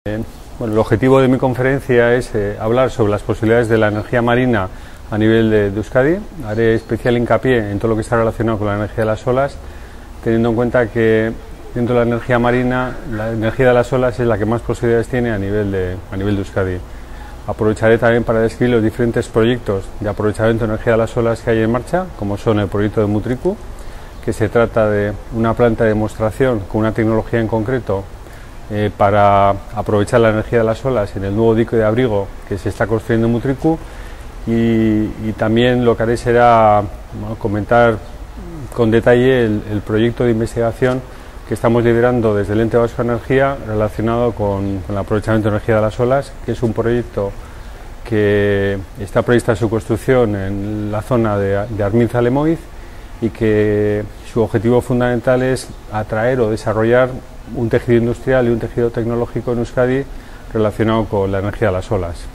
Bueno, el objetivo de mi conferencia es hablar sobre las posibilidades de la energía marina a nivel de Euskadi. Haré especial hincapié en todo lo que está relacionado con la energía de las olas, teniendo en cuenta que dentro de la energía marina, la energía de las olas es la que más posibilidades tiene a nivel de Euskadi. Aprovecharé también para describir los diferentes proyectos de aprovechamiento de energía de las olas que hay en marcha, como son el proyecto de Mutriku, que se trata de una planta de demostración con una tecnología en concreto para aprovechar la energía de las olas en el nuevo dique de abrigo que se está construyendo en Mutriku, y también lo que haré será comentar con detalle el proyecto de investigación que estamos liderando desde el Ente Vasco de Energía relacionado con el aprovechamiento de energía de las olas, que es un proyecto que está prevista su construcción en la zona de Arminza-Lemoiz y que su objetivo fundamental es atraer o desarrollar un tejido industrial y un tejido tecnológico en Euskadi relacionado con la energía de las olas.